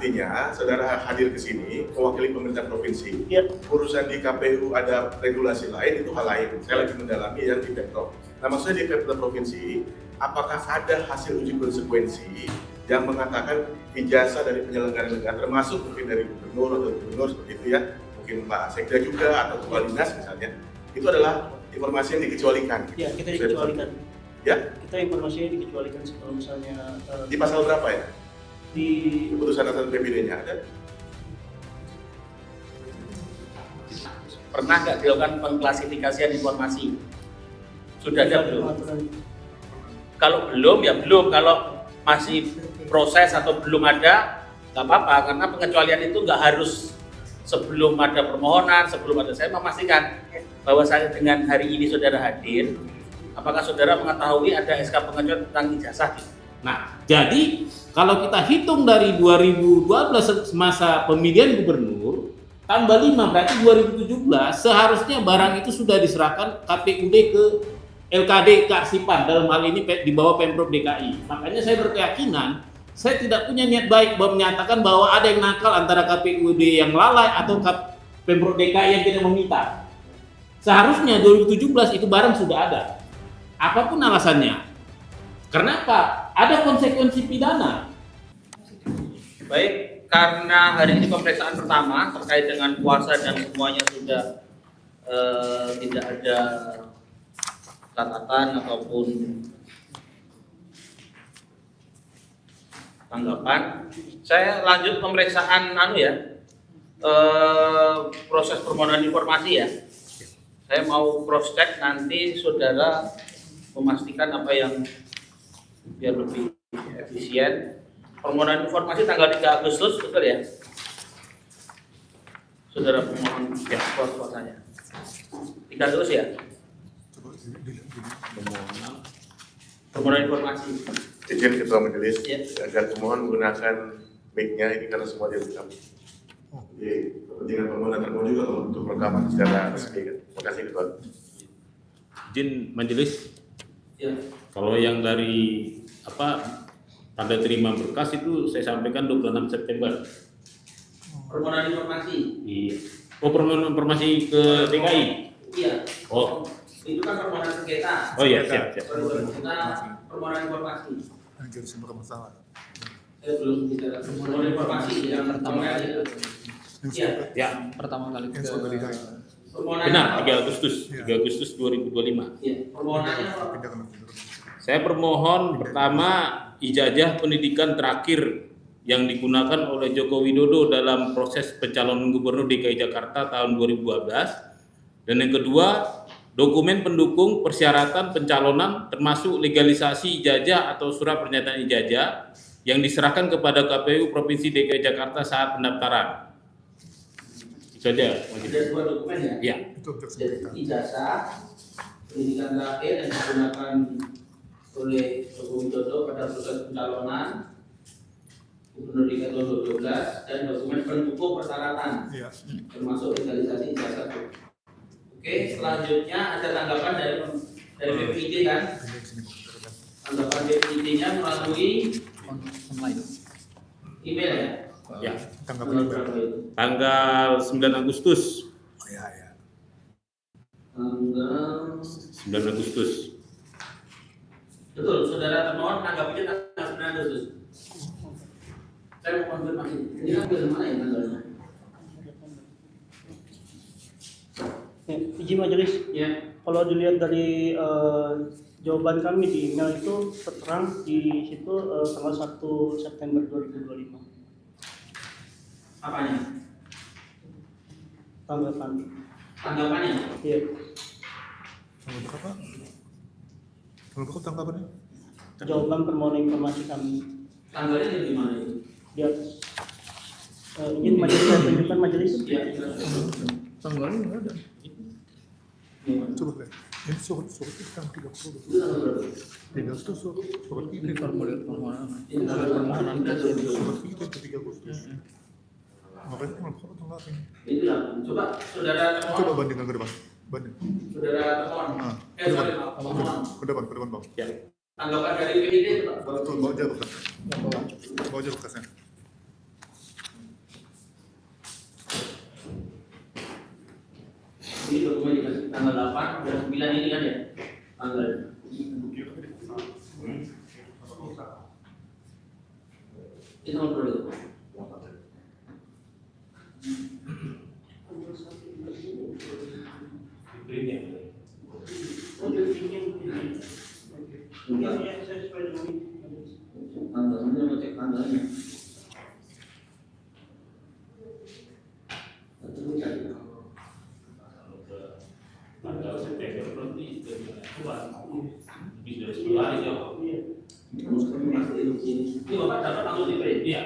artinya saudara hadir ke sini mewakili pemerintah provinsi. Ya. Urusan di KPU ada regulasi lain, itu hal lain. Saya lagi mendalami yang di Pemprov. Nah, maksudnya di Pemprov provinsi, apakah ada hasil uji konsekuensi yang mengatakan ijazah dari penyelenggara negara, termasuk mungkin dari gubernur seperti itu ya, mungkin Pak Sekda juga atau Kepala Dinas misalnya, itu adalah informasi yang dikecualikan. Ya, kita dikecualikan. Ya? Kita informasinya dikecualikan kalau misalnya Di pasal berapa ya? di Keputusan atas PBD-nya ada? Pernah nggak dilakukan pengklasifikasian informasi? Sudah ada belum? Kalau belum ya belum. Kalau masih proses atau belum ada, nggak apa-apa. Karena pengecualian itu nggak harus sebelum ada permohonan, sebelum ada. Saya memastikan bahwa saya dengan hari ini saudara hadir. Apakah saudara mengetahui ada SK pengecualian tentang ijazah? Nah, jadi kalau kita hitung dari 2012 masa pemilihan gubernur, tambah 5 berarti 2017 seharusnya barang itu sudah diserahkan KPUD ke LKD Kearsipan, dalam hal ini di bawah Pemprov DKI. Makanya saya berkeyakinan, saya tidak punya niat baik menyatakan bahwa ada yang nakal antara KPUD yang lalai atau Pemprov DKI yang tidak meminta. Seharusnya 2017 itu barang sudah ada. Apapun alasannya. Kenapa? Ada konsekuensi pidana. Baik, karena hari ini pemeriksaan pertama terkait dengan puasa dan semuanya sudah tidak ada catatan ataupun tanggapan, saya lanjut pemeriksaan proses permohonan informasi ya. Saya mau cross check nanti saudara memastikan apa yang biar lebih efisien. Permohonan informasi tanggal 3 Agustus, betul ya? Saudara pemohon ya, kuasanya 3 Agustus ya? Permohonan informasi. Izin Ketua Majelis, Ya. agar pemohon menggunakan mic-nya ini karena semua direkam. Jadi kepentingan permohonan termohon juga untuk rekaman secara resmi. Terima kasih Ketua. Izin majelis, Ya. kalau yang dari tanda terima berkas itu saya sampaikan 26 September. Permohonan informasi. Iya. Oh, permohonan informasi ke DKI. Iya. Oh. Itu kan permohonan sengketa. Oh iya, siap. Kita permohonan informasi. Jadi sumber masalah. Saya belum bicara permohonan informasi yang pertama kali. Iya. Ya, Pertama kali Yang sudah DKI. Permohonan benar, apa? 3 Agustus 2025. Iya. Permohonannya apa? Pindah ke gubernur. Saya permohon pertama ijazah pendidikan terakhir yang digunakan oleh Joko Widodo dalam proses pencalonan gubernur DKI Jakarta tahun 2012. Dan yang kedua, dokumen pendukung persyaratan pencalonan termasuk legalisasi ijazah atau surat pernyataan ijazah yang diserahkan kepada KPU Provinsi DKI Jakarta saat pendaftaran. Itu saja. Ada 2 dokumen ya? Ya. Itu objek Jadi sengketa. ijazah pendidikan terakhir yang digunakan oleh Joko Widodo pada proses pencalonan Gubernur DKI tahun 2012 dan dokumen pendukung persyaratan Iya. termasuk legalisasi ijazah. Oke, selanjutnya ada tanggapan dari PPID kan? Pindah ke sini. Bang. Tanggapan PPID-nya melalui online. email ya? Ya. Tanggapan apa? Tanggal 9 Agustus. Oh iya, iya. Tanggal 9 Agustus. betul, saudara termohon tanggapinya tanggal 9 Agustus. Saya mau konfirmasi. Ini kan dari mana ya tanggalnya? ya, izin majelis. Ya. Kalau dilihat dari jawaban kami di email itu tertera di situ tanggal 1 September 2025. Apanya? Tanggapan. Tanggapannya? Iya. Tanggal berapa? Tanggal berapa tanggapannya? Jawaban permohonan informasi kami Tanggalnya dari mana itu? di atas. Izin majelis, saya tunjukkan majelis. Ya. Tanggalnya nggak ada. Coba lihat. Ini surat itu tanggal 30. Itu tanggal berapa? 3 Agustus surat Ini ini. formulir permohonan. Ini tanggal permohonan Surat ini ke 3 Agustus. Makanya tanggal berapa tanggal ini? Itu lah. Coba saudara Coba termohon. bandingkan ke depan. Banding. Saudara termohon. Ah, Sorry, Pak. Termohon. Ke depan Bang. Ya. Tanggapan dari PPID Pak. Betul, bawa aja bekas. Bawa aja bekasnya. Ini dokumen dikasih tanggal 8 dan 9 ini kan ya? Tanggal. Ini nomor berapa itu? Tanggalnya mau cek tanggalnya. Tanggal September berarti lebih dari 10 hari ya. Ini Bapak dapat tanggal di PI? Iya.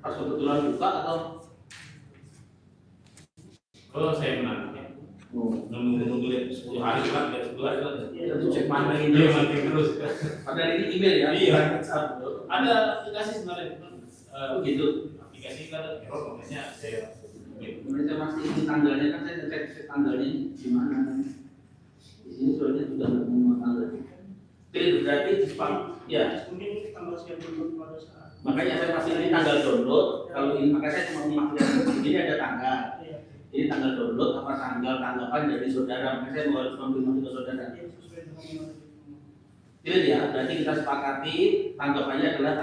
Pas kebetulan buka atau? Kalau saya menang ya. Nunggu lihat 10 hari kan, lihat 10 hari kan. Itu cek mana ini? Iya, mati terus. Padahal ini email ya? Iya. Ada aplikasi sebenarnya. Oh gitu. Aplikasi kan error makanya saya Mereka masih ini tanggalnya kan saya cek tanggalnya di mana? Di sini soalnya sudah nggak mau tanggal. Itu berarti di Jepang, ya. Mungkin tanggal siap dulu pada saat. Makanya saya masih ini tanggal download. Kalau ini makanya saya cuma memakai ini ada tanggal. Iya. Ini tanggal download apa tanggal tanggapan dari saudara. Makanya saya mau harus konfirmasi ke saudara. Iya, sesuai dengan Tidak ya, berarti kita sepakati tanggapannya adalah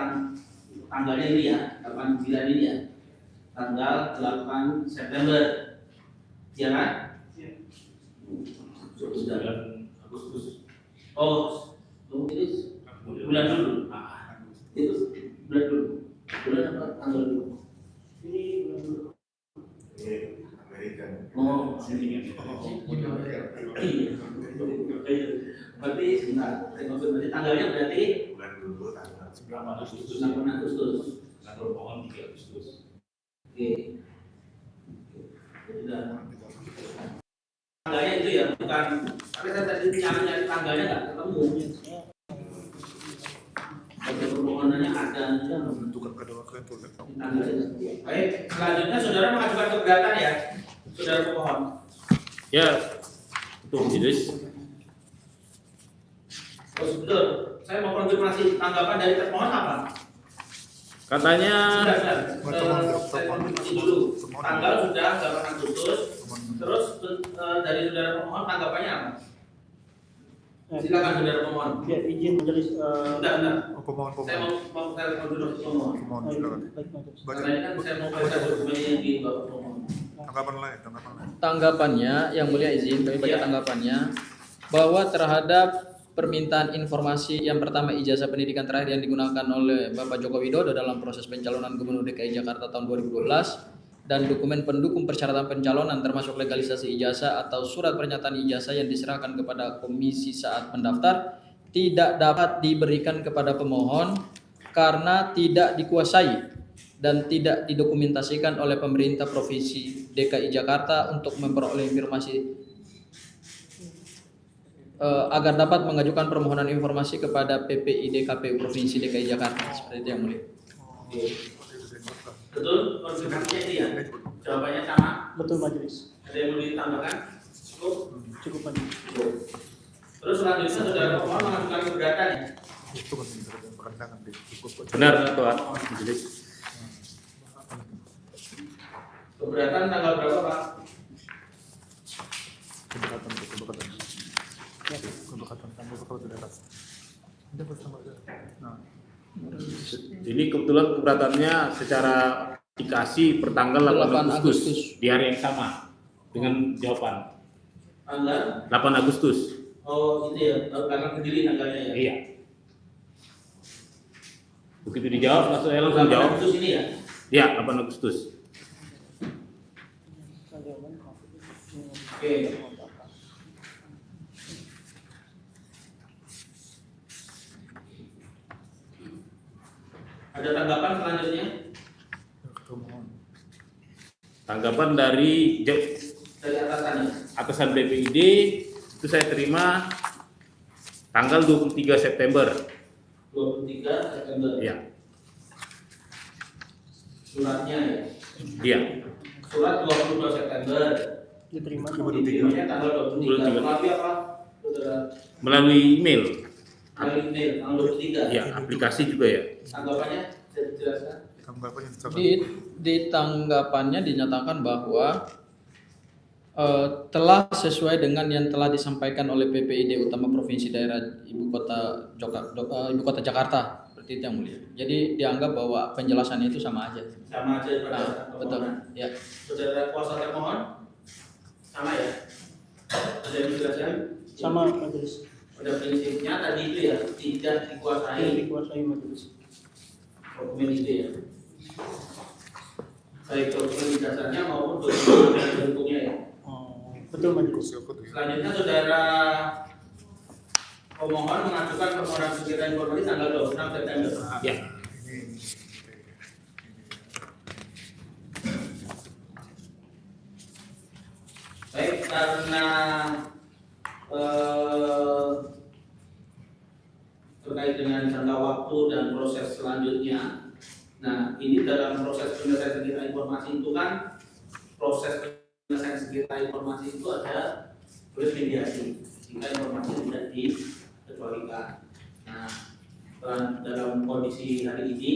tanggalnya ini ya, 8 bulan ini ya. Tanggal 8 September. Ya kan? Iya. Sudah. Agustus. Oh, ini bulan dulu. Itu bulan dulu. Bulan apa tanggal dulu? Ini bulan dulu. Ini Amerika. Oh, berarti sebentar. Saya konfirmasi tanggalnya berarti Bulan dulu tanggal 8 Agustus. 8 Agustus. Tanggal pohon 3 Agustus. Oke. Sudah. Tanggalnya itu ya, bukan. Tapi saya tadi nyari tanggalnya nggak ketemu. Oke, permohonannya ada. Menentukan kedaulatan itu. Tanggalnya. Baik, selanjutnya saudara mengajukan keberatan ya, saudara pemohon. Ya, itu Idris. Oh, betul. Saya mau konfirmasi tanggapan dari termohon apa? Katanya Saya konfirmasi dulu. Tanggal sudah 8 Agustus. Terus dari saudara pemohon tanggapannya apa? Silakan saudara pemohon. Ya, izin majelis. Bentar. Oh, pemohon. Saya mau saya konfirmasi pemohon. Pemohon, Baik, silakan. majelis. Baca Karena ini kan saya mau baca dokumennya di bapak pemohon. tanggapan lain. Tanggapannya, yang mulia izin kami baca Iya. tanggapannya bahwa terhadap permintaan informasi yang pertama ijazah pendidikan terakhir yang digunakan oleh Bapak Joko Widodo dalam proses pencalonan Gubernur DKI Jakarta tahun 2012 dan dokumen pendukung persyaratan pencalonan termasuk legalisasi ijazah atau surat pernyataan ijazah yang diserahkan kepada komisi saat mendaftar tidak dapat diberikan kepada pemohon karena tidak dikuasai dan tidak didokumentasikan oleh pemerintah Provinsi DKI Jakarta untuk memperoleh informasi agar dapat mengajukan permohonan informasi kepada PPID KPU Provinsi DKI Jakarta. Seperti itu yang mulia. Betul, konfirmasinya itu ya. Jawabannya sama. Betul majelis. Ada yang mau ditambahkan? Cukup. Cukup majelis. Terus selanjutnya saudara pemohon mengajukan keberatan ya. Itu kan perkandangan deh. Cukup. benar Pak Idris. Keberatan tanggal berapa Pak? Keberatan. Keberatan di atas. Ada bersama. Nah, Ini kebetulan keberatannya secara dikasih pertanggal 8 Agustus di hari yang sama dengan jawaban Tanggal? 8 Agustus. Oh itu ya, belakang sendiri tanggalnya ya. Iya. Begitu dijawab langsung saya langsung jawab. Agustus ini ya. Ya, 8 Agustus. Oke. Ada tanggapan selanjutnya pemohon. Tanggapan dari dari atasannya? atasan BPID itu saya terima tanggal 23 September. 23 September. Ya, Suratnya ya. iya. Surat 22 September. Diterima. Diterimanya tanggal 23. 23. Melalui apa? Saudara? Melalui email. Melalui email tanggal 23. Ya, aplikasi juga ya. Tanggapannya bisa dijelaskan? Tanggapan yang Di tanggapannya dinyatakan bahwa telah sesuai dengan yang telah disampaikan oleh PPID Utama Provinsi Daerah Ibu Kota Jakarta, seperti itu yang mulia. Jadi dianggap bahwa penjelasannya itu sama aja. Sama aja pada Betul. permohonan. Ya. Saudara kuasa termohon sama ya? Ada yang dijelaskan? Sama majelis. Pada prinsipnya tadi itu ya tidak dikuasai Dikuasai majelis. dokumen itu ya. Baik dokumen ijazahnya maupun dokumen dari bentuknya ya. Betul majelis. Selanjutnya saudara pemohon mengajukan permohonan sengketa informasi tanggal 26 September. Ya. Baik, karena terkait dengan jangka waktu dan proses selanjutnya. Nah, ini dalam proses penyelesaian sengketa informasi itu kan proses penyelesaian sengketa informasi itu ada proses mediasi jika informasi tidak dikecualikan. Nah, dalam kondisi hari ini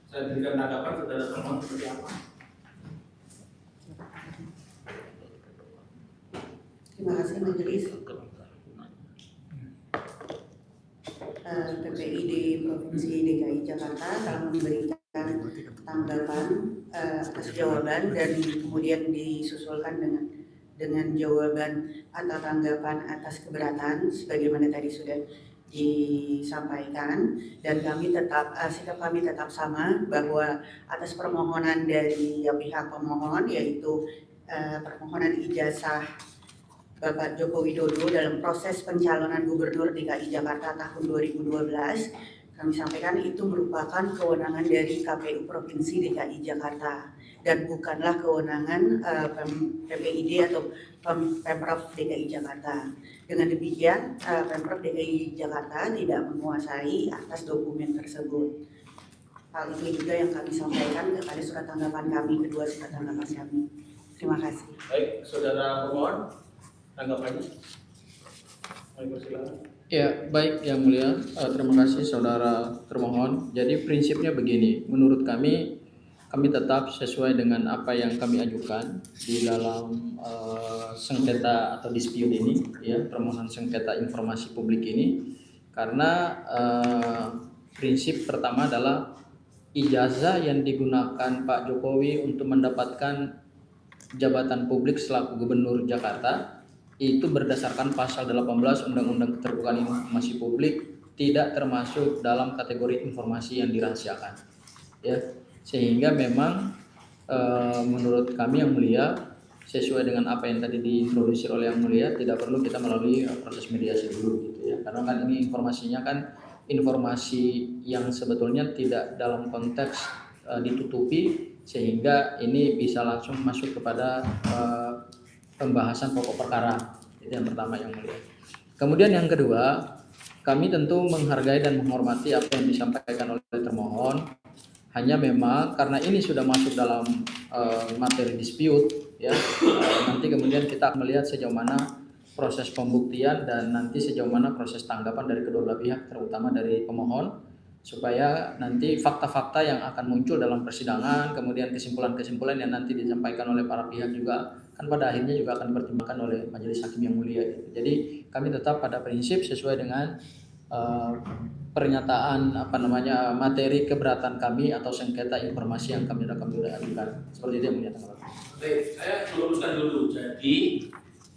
saya berikan tanggapan saudara termohon seperti apa? Terima kasih majelis. PPID Provinsi DKI Jakarta telah memberikan tanggapan atas jawaban dan kemudian disusulkan dengan jawaban atau tanggapan atas keberatan sebagaimana tadi sudah disampaikan, dan kami tetap sikap kami tetap sama bahwa atas permohonan dari pihak pemohon, yaitu permohonan ijazah Bapak Joko Widodo dalam proses pencalonan Gubernur DKI Jakarta tahun 2012, kami sampaikan itu merupakan kewenangan dari KPU Provinsi DKI Jakarta dan bukanlah kewenangan PPID atau Pemprov DKI Jakarta. Dengan demikian, Pemprov DKI Jakarta tidak menguasai atas dokumen tersebut. Hal itu juga yang kami sampaikan kepada surat tanggapan kami, kedua surat tanggapan kami. Terima kasih. Baik, saudara pemohon, tanggapannya. Ya, baik yang mulia. Terima kasih saudara termohon. Jadi prinsipnya begini, menurut kami tetap sesuai dengan apa yang kami ajukan di dalam sengketa atau dispute ini, ya, permohonan sengketa informasi publik ini, karena prinsip pertama adalah ijazah yang digunakan Pak Jokowi untuk mendapatkan jabatan publik selaku Gubernur Jakarta itu berdasarkan pasal 18 Undang-Undang Keterbukaan Informasi Publik, tidak termasuk dalam kategori informasi yang dirahasiakan, ya. Sehingga memang menurut kami yang mulia, sesuai dengan apa yang tadi diintroduksi oleh yang mulia, tidak perlu kita melalui proses mediasi dulu gitu ya, karena kan ini informasinya kan informasi yang sebetulnya tidak dalam konteks ditutupi, sehingga ini bisa langsung masuk kepada pembahasan pokok perkara. Itu yang pertama yang mulia. Kemudian yang kedua, kami tentu menghargai dan menghormati apa yang disampaikan oleh termohon. Hanya memang karena ini sudah masuk dalam materi dispute, ya, nanti kemudian kita melihat sejauh mana proses pembuktian dan nanti sejauh mana proses tanggapan dari kedua belah pihak, terutama dari pemohon, supaya nanti fakta-fakta yang akan muncul dalam persidangan, kemudian kesimpulan-kesimpulan yang nanti disampaikan oleh para pihak juga kan pada akhirnya juga akan dipertimbangkan oleh majelis hakim yang mulia. Gitu. Jadi kami tetap pada prinsip sesuai dengan pernyataan materi keberatan kami atau sengketa informasi yang kami sudah ajukan. Seperti itu yang mulia. Baik, saya meluruskan dulu. Jadi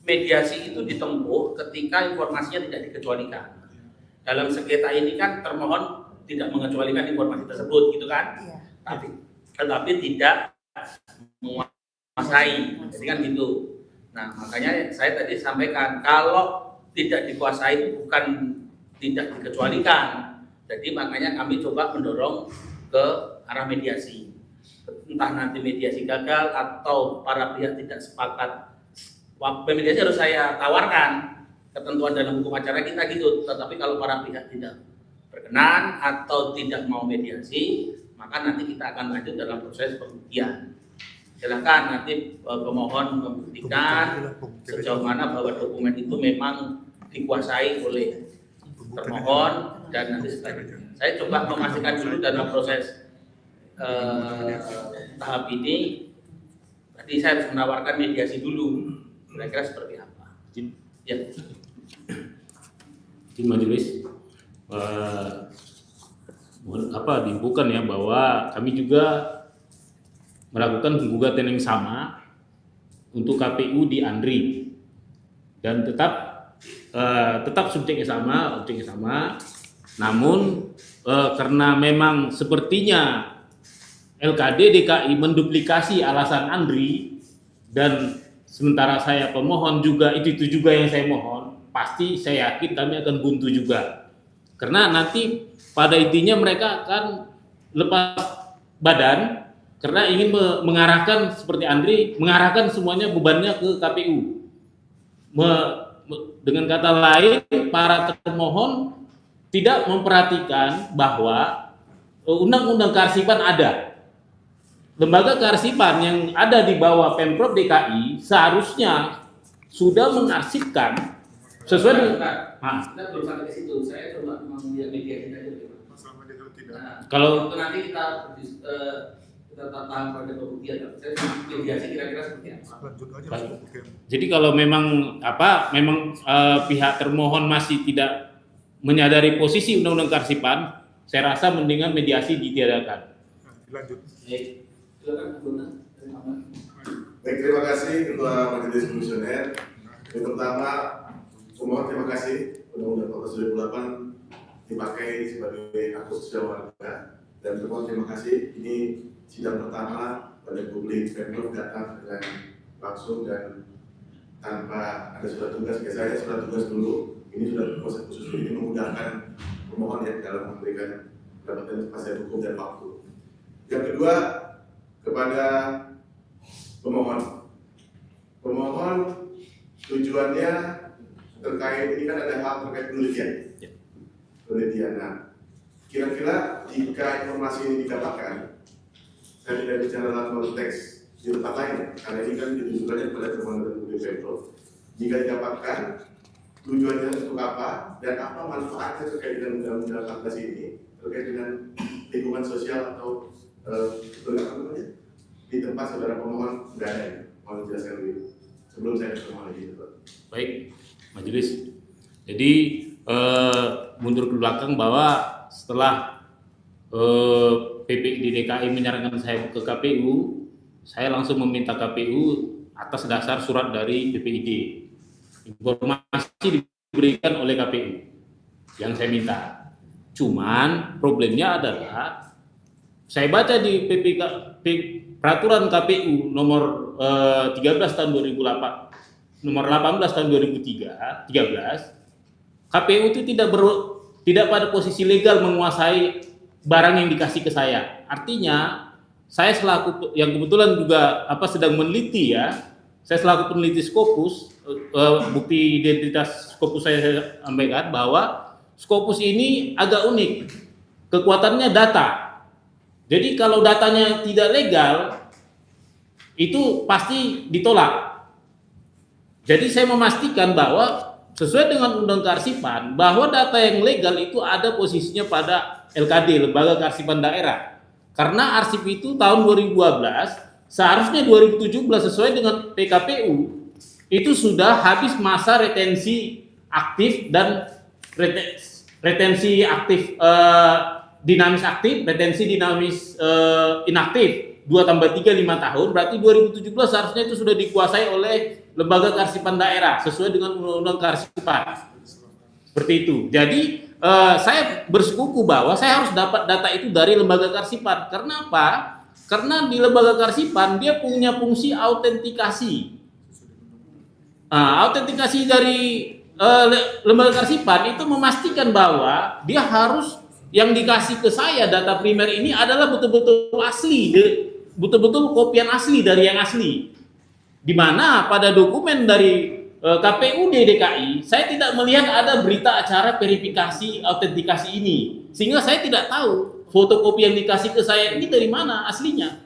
mediasi itu ditempuh ketika informasinya tidak dikecualikan. Dalam sengketa ini kan termohon tidak mengecualikan informasi tersebut, gitu kan? Iya. Tetapi tidak menguasai, jadi kan gitu. Nah, makanya saya tadi sampaikan kalau tidak dikuasai bukan tidak dikecualikan. Jadi makanya kami coba mendorong ke arah mediasi. Entah nanti mediasi gagal atau para pihak tidak sepakat. Mediasi harus saya tawarkan ketentuan dalam hukum acara kita gitu. Tetapi kalau para pihak tidak berkenan atau tidak mau mediasi, maka nanti kita akan lanjut dalam proses pembuktian. Silakan nanti pemohon membuktikan sejauh mana bahwa dokumen itu memang dikuasai oleh termohon, dan nanti setelah saya coba memastikan dulu dalam proses tahap ini Jadi saya harus menawarkan mediasi dulu. Kira-kira seperti apa? Ya. Izin majelis, diinfokan ya bahwa kami juga melakukan gugatan yang sama untuk KPU di Andri dan tetap subjeknya sama, namun karena memang sepertinya LKD DKI menduplikasi alasan Andri dan sementara saya pemohon juga itu juga yang saya mohon, pasti saya yakin kami akan buntu juga karena nanti pada intinya mereka akan lepas badan karena ingin mengarahkan seperti Andri, mengarahkan semuanya bebannya ke KPU. Dengan kata lain, para termohon tidak memperhatikan bahwa undang-undang kearsipan ada. Lembaga kearsipan yang ada di bawah Pemprov DKI seharusnya sudah mengarsipkan sesuai dengan. Kita belum sampai ke situ. Saya coba melihat mediasi saja. Kalau nanti kita tahan pada pembuktian. Saya mediasi kira-kira seperti apa? Lanjut aja langsung pembuktian. jadi kalau memang pihak termohon masih tidak menyadari posisi undang-undang kearsipan, saya rasa mendingan mediasi ditiadakan. Lanjut. Silakan Bunda. Baik, terima kasih Ketua Majelis Komisioner. Yang pertama, pemohon terima kasih Undang-Undang 14 2008 dipakai sebagai hak sosial warga, dan pemohon terima kasih ini sidang pertama pada publik Pemprov datang dengan langsung dan tanpa ada surat tugas. Biasanya surat tugas dulu, ini sudah proses khusus ini memudahkan pemohon ya dalam memberikan pendapatan kepastian hukum dan waktu. Yang kedua, kepada pemohon tujuannya terkait ini kan ada hal terkait penelitian. Nah, kira-kira jika informasi ini didapatkan, saya tidak bicara dalam konteks di tempat lain, karena ini kan ditujukannya kepada teman-teman dari Pemprov. Jika didapatkan, tujuannya untuk apa dan apa manfaatnya terkait dengan Undang-Undang 14 ini terkait dengan lingkungan sosial atau di tempat saudara pemohon nggak ada ya? Mohon dijelaskan dulu sebelum saya ketemu lagi. Baik, majelis. Jadi mundur ke belakang bahwa setelah PPID DKI menyarankan saya ke KPU, saya langsung meminta KPU atas dasar surat dari PPID. Informasi diberikan oleh KPU yang saya minta. Cuman problemnya adalah saya baca di peraturan KPU nomor 13 tahun 2008, nomor 18 tahun 2013, KPU itu tidak pada posisi legal menguasai barang yang dikasih ke saya. Artinya saya selaku yang kebetulan juga sedang meneliti ya, saya selaku peneliti Scopus, bukti identitas Scopus saya sampaikan bahwa Scopus ini agak unik, kekuatannya data. Jadi kalau datanya tidak legal, itu pasti ditolak. Jadi saya memastikan bahwa sesuai dengan Undang Kearsipan, bahwa data yang legal itu ada posisinya pada LKD, Lembaga Kearsipan Daerah. Karena arsip itu tahun 2012, seharusnya 2017 sesuai dengan PKPU, itu sudah habis masa retensi aktif dan retensi aktif dinamis aktif, retensi dinamis inaktif 2+3 5 tahun, berarti 2017 seharusnya itu sudah dikuasai oleh Lembaga Kearsipan Daerah sesuai dengan Undang-Undang Kearsipan. Seperti itu. Jadi saya bersekuku bahwa saya harus dapat data itu dari Lembaga Kearsipan. Karena apa? Karena di Lembaga Kearsipan dia punya fungsi autentikasi. Autentikasi dari Lembaga Kearsipan itu memastikan bahwa dia harus yang dikasih ke saya data primer ini adalah betul-betul asli, betul-betul kopian asli dari yang asli. Di mana pada dokumen dari KPUD DKI, saya tidak melihat ada berita acara verifikasi autentikasi ini, sehingga saya tidak tahu fotokopi yang dikasih ke saya ini dari mana aslinya,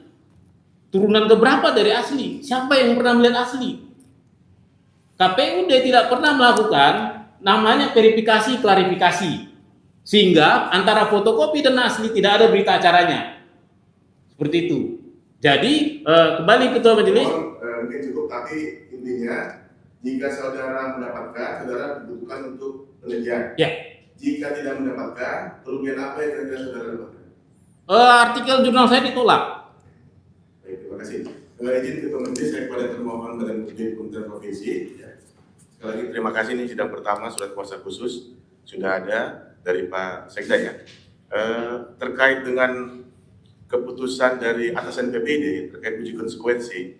turunan keberapa dari asli, siapa yang pernah melihat asli. KPUD tidak pernah melakukan namanya verifikasi klarifikasi. Sehingga antara fotokopi dan asli tidak ada berita acaranya. Seperti itu. Jadi kembali Ketua Majelis. Mungkin cukup, tapi intinya jika saudara mendapatkan, saudara dibutuhkan untuk penelitian. Ya. Jika tidak mendapatkan, kerugian apa yang kira-kira saudara dapatkan? Artikel jurnal saya ditolak. Baik, terima kasih. Dengan izin Ketua Majelis, saya kepada termohon Badan Publik Kementerian Provinsi. Sekali lagi terima kasih, ini sidang pertama surat kuasa khusus sudah ada dari Pak Sekda ya. Terkait dengan keputusan dari atasan PPD terkait uji konsekuensi,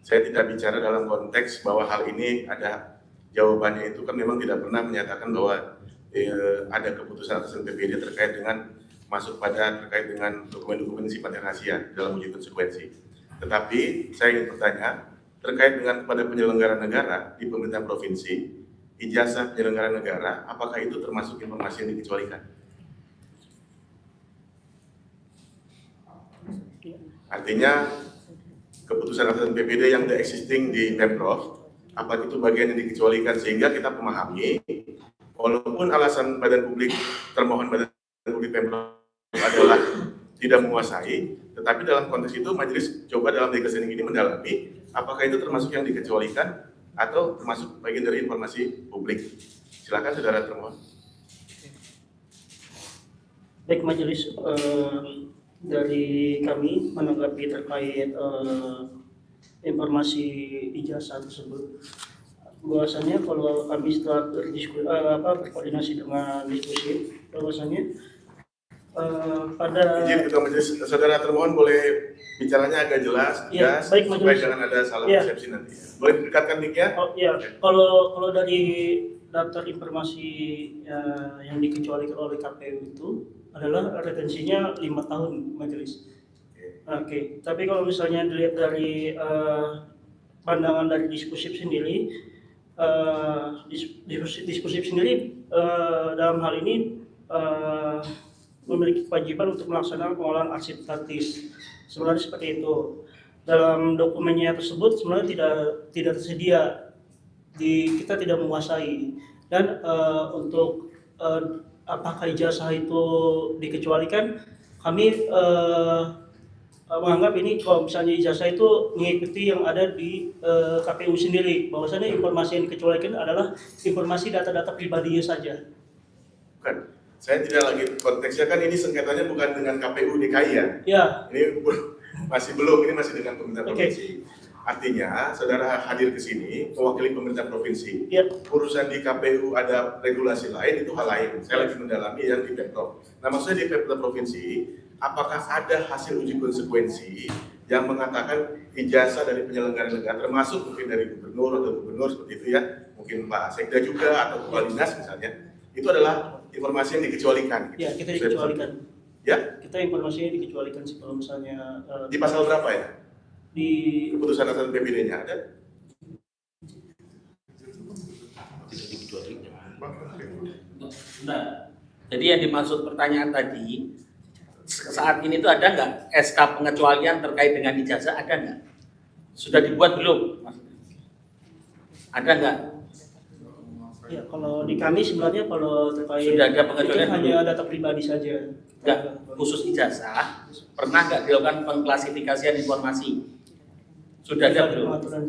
saya tidak bicara dalam konteks bahwa hal ini ada jawabannya, itu kan memang tidak pernah menyatakan bahwa ada keputusan atasan PPD terkait dengan masuk pada terkait dengan dokumen-dokumen sifatnya rahasia dalam uji konsekuensi. Tetapi saya ingin bertanya terkait dengan kepada penyelenggara negara di pemerintahan provinsi, ijazah penyelenggara negara, apakah itu termasuk informasi yang dikecualikan? Artinya keputusan atasan PPD yang existing di Pemprov, apakah itu bagian yang dikecualikan, sehingga kita memahami walaupun alasan Badan Publik termohon Badan Publik Pemprov adalah tidak menguasai, tetapi dalam konteks itu majelis coba dalam discussion ini mendalami apakah itu termasuk yang dikecualikan atau termasuk bagian dari informasi publik. Silakan saudara termohon. Baik majelis, dari kami menanggapi terkait informasi ijazah tersebut, bahwasanya kalau kami setelah berkoordinasi dengan diskusi, bahwasanya pada izin Ketua Majelis, saudara termohon boleh bicaranya agak jelas, ya, tegas, baik, supaya majelis. jangan ada salah Ya. persepsi nanti. Boleh dekatkan mic-nya? Oh iya, kalau dari daftar informasi yang dikecualikan oleh KPU itu adalah retensinya 5 tahun majelis. Oke, tapi kalau misalnya dilihat dari pandangan dari diskusif sendiri, diskusif sendiri dalam hal ini memiliki kewajiban untuk melaksanakan pengolahan arsip statis. Sebenarnya seperti itu. Dalam dokumennya tersebut sebenarnya tidak tersedia, kita tidak menguasai. Dan untuk apakah ijazah itu dikecualikan, kami menganggap ini kalau misalnya ijazah itu mengikuti yang ada di KPU sendiri, bahwasanya informasi yang dikecualikan adalah informasi data-data pribadinya saja. Bukan. Saya tidak lagi konteksnya, kan ini sengketanya bukan dengan KPU DKI ya? Ya. Ini masih belum, ini masih dengan pemerintah Oke. provinsi. Artinya, saudara hadir ke sini mewakili pemerintah provinsi. Ya. Urusan di KPU ada regulasi lain, itu hal lain. Saya lagi mendalami yang di Pemprov. Nah, maksudnya di pemerintah provinsi, apakah ada hasil uji konsekuensi yang mengatakan ijazah dari penyelenggara negara, termasuk mungkin dari gubernur atau gubernur seperti itu ya, mungkin Pak Sekda juga atau Kepala Dinas misalnya, itu adalah informasi yang dikecualikan. Gitu. Ya, kita dikecualikan. Ya? Kita informasinya dikecualikan sih kalau misalnya Di pasal berapa ya? di Keputusan atasan PPD-nya ada? Nah, jadi yang dimaksud pertanyaan tadi, saat ini itu ada nggak SK pengecualian terkait dengan ijazah, ada nggak? Sudah dibuat belum? Ada nggak? ya kalau di kami sebenarnya kalau terkait Sudah ada itu pengecualian hanya belum? data pribadi saja. Nggak, khusus ijazah, pernah nggak dilakukan pengklasifikasian informasi? Sudah ada belum? Pengaturan.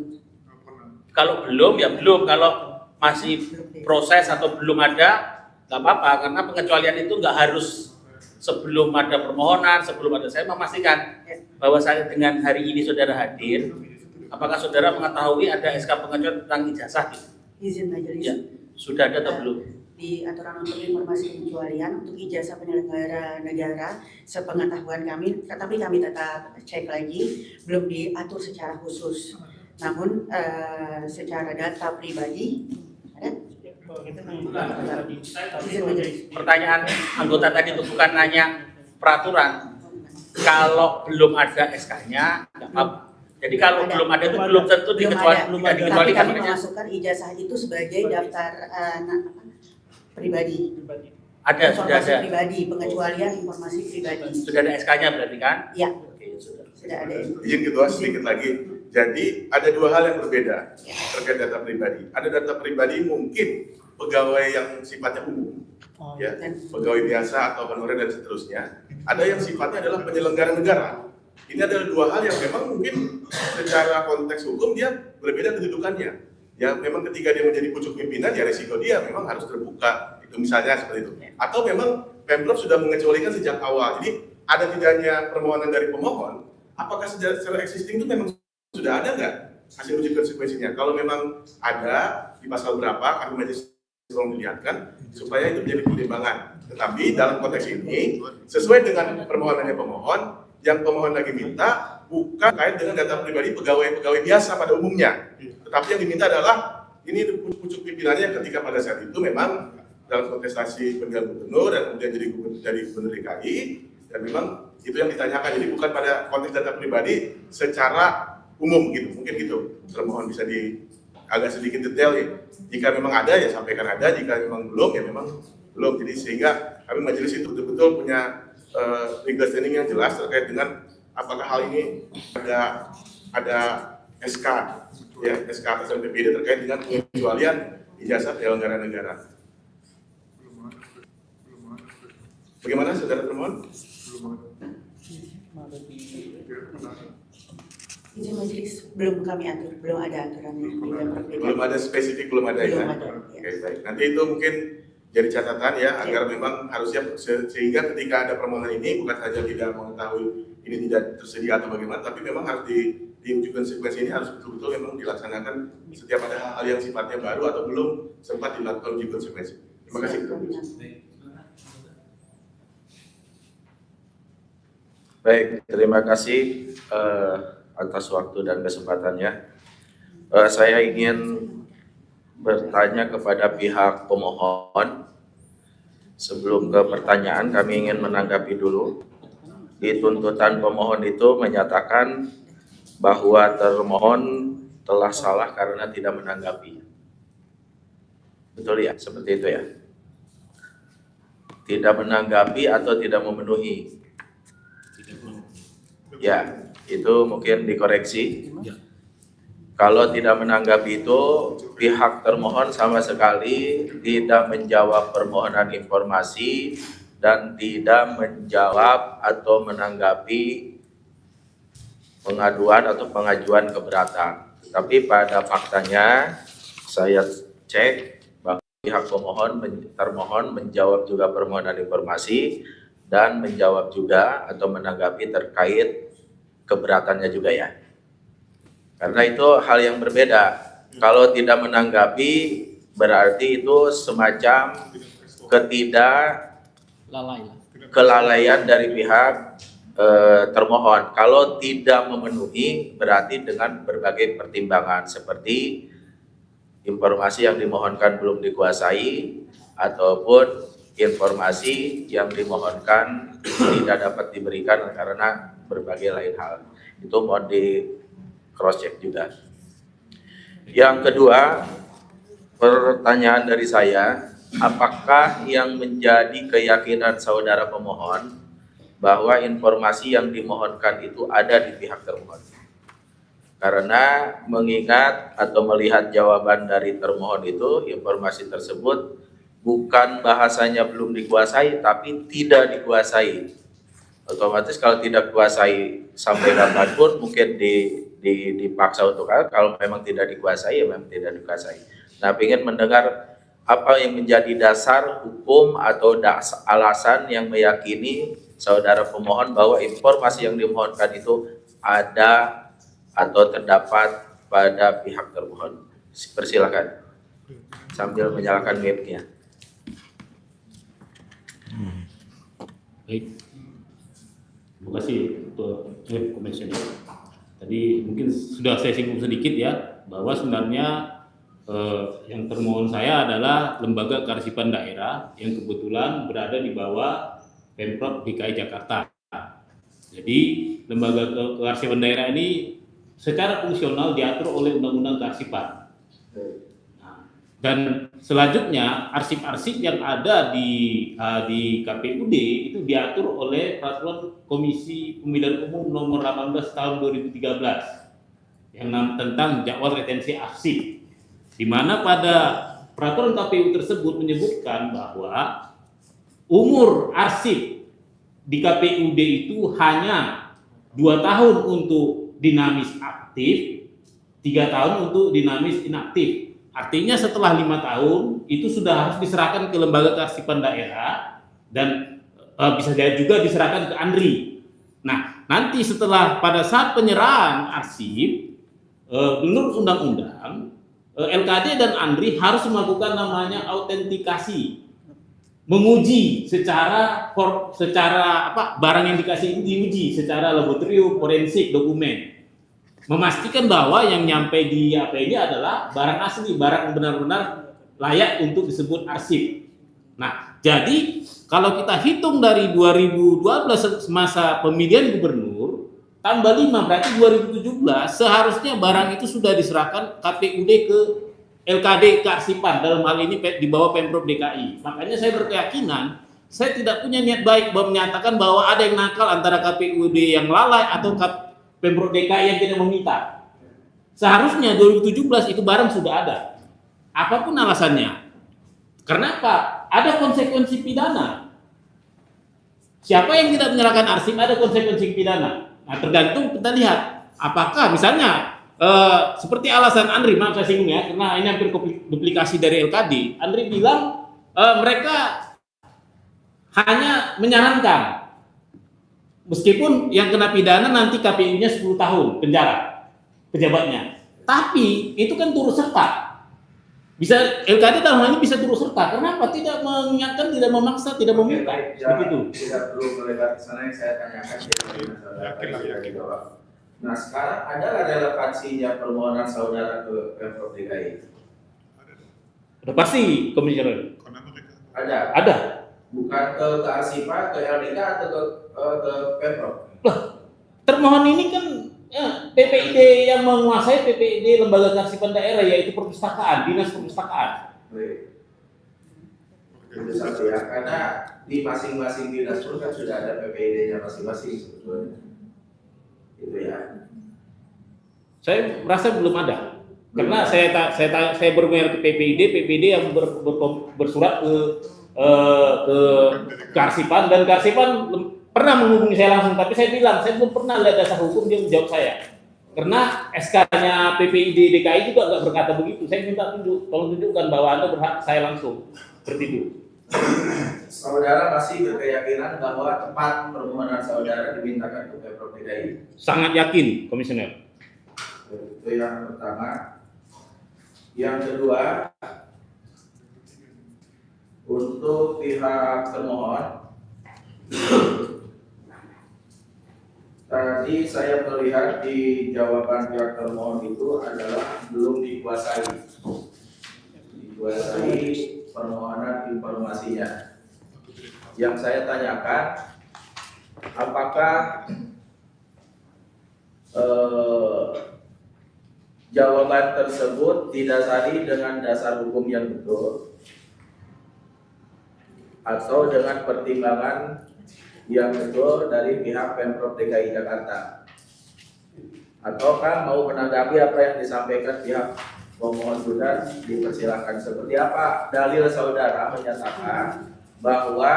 Kalau belum ya belum, kalau masih proses atau belum ada, nggak apa-apa, karena pengecualian itu nggak harus sebelum ada permohonan, sebelum ada. Saya memastikan bahwa saya dengan hari ini saudara hadir, apakah saudara mengetahui ada SK pengecualian tentang ijazah? Izin majelis. Ya, sudah ada atau belum? Di aturan untuk informasi pengecualian untuk ijazah penyelenggara negara, sepengetahuan kami, tetapi kami tetap cek lagi, belum diatur secara khusus. Namun secara data pribadi ada. Kalau kita hanya data pribadi. Izin majelis. Pertanyaan anggota tadi itu bukan nanya peraturan. Kalau belum ada SK-nya, nggak apa-apa. Jadi kalau belum ada itu belum tentu dikecualikan. Belum ada. Tapi Dikecualikan kami makanya. memasukkan ijazah itu sebagai daftar pribadi. Ada, sudah Informasi ada. pribadi, pengecualian informasi pribadi. Sudah ada SK-nya berarti kan? Ya, Oke, sudah. sudah ada. Izin ketua sedikit lagi. Jadi ada dua hal yang berbeda terkait data pribadi. Ada data pribadi mungkin pegawai yang sifatnya umum, Oh, ya, pegawai biasa atau honorer dan seterusnya. Ada yang sifatnya adalah penyelenggara negara. Ini adalah dua hal yang memang mungkin secara konteks hukum dia berbeda kedudukannya. Ya memang ketika dia menjadi pucuk pimpinan ya resiko dia memang harus terbuka. Itu misalnya seperti itu. Atau memang Pemprov sudah mengecualikan sejak awal. Jadi ada tidaknya permohonan dari pemohon, apakah secara existing itu memang sudah ada nggak hasil uji konsekuensinya? Kalau memang ada di pasal berapa, kami majelis tolong dilihatkan supaya itu menjadi pertimbangan. Tetapi dalam konteks ini sesuai dengan permohonannya pemohon, yang pemohon lagi minta bukan kait dengan data pribadi pegawai-pegawai biasa pada umumnya, tetapi yang diminta adalah ini pucuk pimpinannya ketika pada saat itu memang dalam kontestasi pemilihan gubernur dan kemudian jadi gubernur DKI, dan memang itu yang ditanyakan. Jadi bukan pada konteks data pribadi secara umum gitu, mungkin gitu. Termohon bisa agak sedikit detail ya. Jika memang ada ya sampaikan ada, jika memang belum ya memang belum. Jadi sehingga kami majelis itu betul-betul punya legal standing yang jelas terkait dengan apakah hal ini ada SK ya, SK atas PPD terkait dengan pengecualian ijazah penyelenggara negara. Bagaimana saudara termohon? Ini majelis belum kami atur, belum ada aturannya. Belum ada spesifik, belum ada ya? Oke, baik. Nanti itu mungkin jadi catatan ya, agar memang harusnya sehingga ketika ada permohonan ini bukan saja tidak mengetahui ini tidak tersedia atau bagaimana, tapi memang harus diuji konsekuensi ini harus betul-betul memang dilaksanakan setiap ada hal yang sifatnya baru atau belum sempat dilakukan uji konsekuensi. Terima kasih. Baik, terima kasih atas waktu dan kesempatannya. Saya ingin bertanya kepada pihak pemohon. Sebelum ke pertanyaan, kami ingin menanggapi dulu. Di tuntutan pemohon itu menyatakan bahwa termohon telah salah karena tidak menanggapi. Betul ya? Seperti itu ya? Tidak menanggapi atau tidak memenuhi? Ya, itu mungkin dikoreksi. Kalau tidak menanggapi itu, pihak termohon sama sekali tidak menjawab permohonan informasi dan tidak menjawab atau menanggapi pengaduan atau pengajuan keberatan. Tapi pada faktanya saya cek bahwa pihak termohon menjawab juga permohonan informasi dan menjawab juga atau menanggapi terkait keberatannya juga ya. Karena itu hal yang berbeda. Kalau tidak menanggapi berarti itu semacam kelalaian dari pihak termohon. Kalau tidak memenuhi berarti dengan berbagai pertimbangan seperti informasi yang dimohonkan belum dikuasai ataupun informasi yang dimohonkan tidak dapat diberikan karena berbagai lain hal. Itu mohon di cross check juga. Yang kedua, pertanyaan dari saya, apakah yang menjadi keyakinan saudara pemohon bahwa informasi yang dimohonkan itu ada di pihak termohon? Karena mengingat atau melihat jawaban dari termohon itu, informasi tersebut bukan bahasanya belum dikuasai, tapi tidak dikuasai. Otomatis kalau tidak dikuasai sampai kapanpun mungkin dipaksa untuk kalau memang tidak dikuasai ya memang tidak dikuasai. Nah, ingin mendengar apa yang menjadi dasar hukum atau alasan yang meyakini saudara pemohon bahwa informasi yang dimohonkan itu ada atau terdapat pada pihak termohon. Persilakan sambil menyalakan mic-nya. Baik. Terima kasih untuk komentarnya. Tadi mungkin sudah saya singgung sedikit ya, bahwa sebenarnya yang termohon saya adalah lembaga kearsipan daerah yang kebetulan berada di bawah Pemprov DKI Jakarta. Jadi lembaga kearsipan daerah ini secara fungsional diatur oleh Undang-Undang Kearsipan. Dan selanjutnya arsip-arsip yang ada di KPUD itu diatur oleh Peraturan Komisi Pemilihan Umum Nomor 18 Tahun 2013 yang tentang jadwal retensi arsip, di mana pada peraturan KPU tersebut menyebutkan bahwa umur arsip di KPUD itu hanya 2 tahun untuk dinamis aktif, 3 tahun untuk dinamis inaktif. Artinya setelah 5 tahun itu sudah harus diserahkan ke lembaga kearsipan daerah dan bisa juga diserahkan ke ANRI. Nah, nanti setelah pada saat penyerahan arsip, menurut undang-undang, LKD dan ANRI harus melakukan namanya autentikasi, menguji secara barang yang dikasih itu diuji secara laboratorium forensik dokumen, memastikan bahwa yang nyampe di APD adalah barang asli, barang yang benar-benar layak untuk disebut arsip. Nah, jadi kalau kita hitung dari 2012 masa pemilihan gubernur tambah 5 berarti 2017 seharusnya barang itu sudah diserahkan KPUD ke LKD kearsipan, dalam hal ini di bawah Pemprov DKI. Makanya saya berkeyakinan, saya tidak punya niat baik menyatakan bahwa ada yang nakal antara KPUD yang lalai atau Pemprov DKI yang tidak meminta. Seharusnya 2017 itu barang sudah ada. Apapun alasannya. Kenapa? Ada konsekuensi pidana. Siapa yang tidak menyerahkan arsip ada konsekuensi pidana. Nah, tergantung kita lihat. Apakah misalnya seperti alasan ANRI, maaf saya singgung ya, karena ini hampir duplikasi dari LKD. ANRI bilang mereka hanya menyarankan, meskipun yang kena pidana nanti KPU-nya 10 tahun penjara pejabatnya. Tapi itu kan turut serta. Bisa LKD dalam hal ini bisa turut serta. Kenapa? Tidak mengingatkan, tidak memaksa, tidak meminta. Begitu. Tidak perlu melebar ke sana yang saya tanyakan. Yakin. Nah, sekarang ada relevansinya permohonan saudara ke Pemprov DKI? Udah pasti, Komisioner. Ada. Ada. Bukan ke kearsipan, ke LDK atau ke Pemprov? Lah, termohon ini kan PPID yang menguasai PPID lembaga kearsipan daerah, yaitu perpustakaan, dinas perpustakaan. Baik. Itu satu ya, karena di masing-masing dinas pun kan sudah ada PPID-nya masing-masing sebetulnya. Itu ya. Saya merasa belum ada. Karena saya bermain ke PPID yang bersurat ke kearsipan, dan kearsipan pernah menghubungi saya langsung, tapi saya bilang saya belum pernah lihat dasar hukum dia menjawab saya. Karena SK-nya PPID DKI juga nggak berkata begitu. Saya minta tolong tunjukkan bahwa Anda berhak saya langsung. Seperti itu. Saudara masih berkeyakinan bahwa tepat permohonan saudara dimintakan ke Pemprov DKI? Sangat yakin, Komisioner. Itu yang pertama. Yang kedua, untuk pihak termohon, tadi saya melihat di jawaban pihak termohon itu adalah belum dikuasai permohonan informasinya. Yang saya tanyakan, apakah jawaban tersebut didasari dengan dasar hukum yang betul atau dengan pertimbangan yang betul dari pihak Pemprov DKI Jakarta, ataukah mau menanggapi apa yang disampaikan pihak pemohon sudah dipersilakan. Seperti apa dalil saudara menyatakan bahwa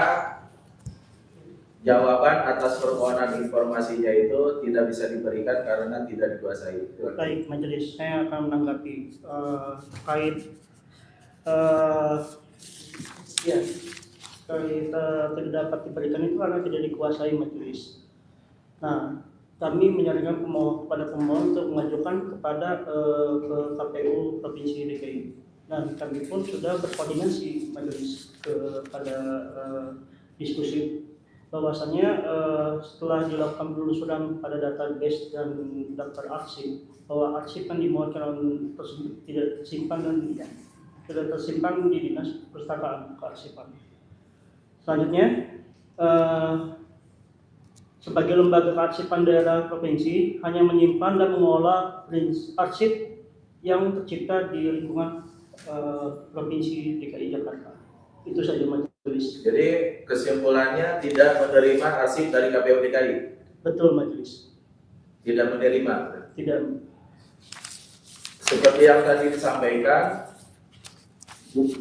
jawaban atas permohonan informasinya itu tidak bisa diberikan karena tidak dikuasai? Baik, majelis, saya akan menanggapi terkait tidak dapat diberikan itu karena tidak dikuasai majelis. Nah, kami menyarankan kepada pemohon untuk mengajukan kepada ke KPU Provinsi DKI, dan kami pun sudah berkoordinasi majelis kepada diskusi bahwasannya setelah dilakukan penelusuran pada database dan daftar arsip, bahwa arsip yang dimohonkan tersebut tidak tersimpan di dinas perpustakaan kearsipan. Selanjutnya, sebagai lembaga kearsipan daerah provinsi hanya menyimpan dan mengelola arsip yang tercipta di lingkungan Provinsi DKI Jakarta. Itu saja majelis. Jadi kesimpulannya tidak menerima arsip dari KPU DKI? Betul majelis. Tidak menerima? Tidak. Seperti yang tadi disampaikan,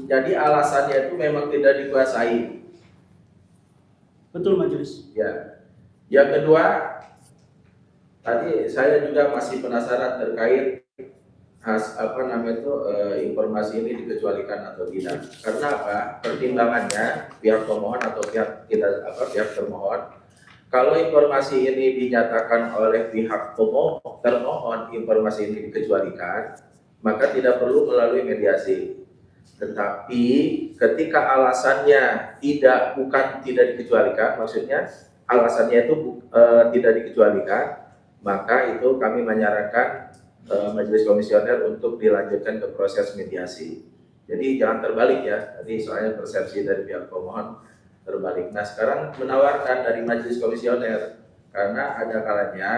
jadi alasannya itu memang tidak dikuasai. Betul majelis. Ya. Yang kedua, Tadi saya juga masih penasaran terkait informasi ini dikecualikan atau tidak. Karena apa? Pertimbangannya pihak pemohon atau pihak termohon, kalau informasi ini dinyatakan oleh pihak termohon informasi ini dikecualikan, maka tidak perlu melalui mediasi. Tetapi ketika alasannya bukan tidak dikecualikan, maksudnya alasannya itu tidak dikecualikan, maka itu kami menyarankan Majelis Komisioner untuk dilanjutkan ke proses mediasi. Jadi jangan terbalik ya, tadi soalnya persepsi dari pihak pemohon terbalik. Nah sekarang menawarkan dari Majelis Komisioner, karena ada kalanya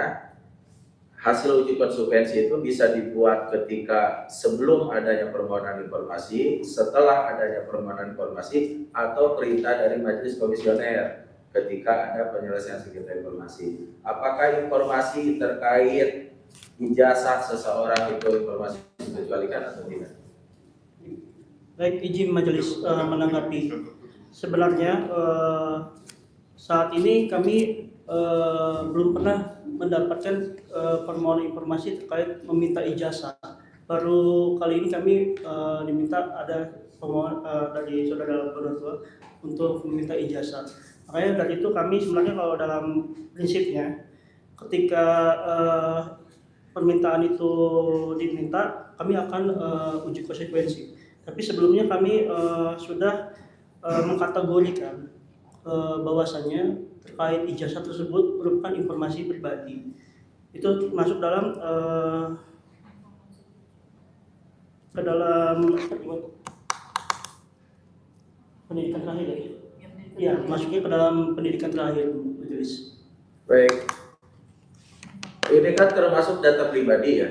hasil uji konsekuensi itu bisa dibuat ketika sebelum adanya permohonan informasi, setelah adanya permohonan informasi, atau perintah dari Majelis Komisioner ketika ada penyelesaian sengketa informasi. Apakah informasi terkait ijazah seseorang itu informasi dikecualikan atau tidak? Baik, izin majelis menanggapi. Sebenarnya saat ini kami belum pernah mendapatkan permohonan informasi terkait meminta ijazah. Baru kali ini kami diminta ada permohonan dari saudara Berdua untuk meminta ijazah. Makanya dari itu kami sebenarnya kalau dalam prinsipnya ketika permintaan itu diminta, kami akan uji konsekuensi. Tapi sebelumnya kami sudah mengkategorikan bahwasannya terkait ijazah tersebut merupakan informasi pribadi. Itu masuk dalam ke dalam pendidikan terakhir ya? Ya, masuknya ke dalam pendidikan terakhir, majelis. Baik. Ini kan termasuk data pribadi ya?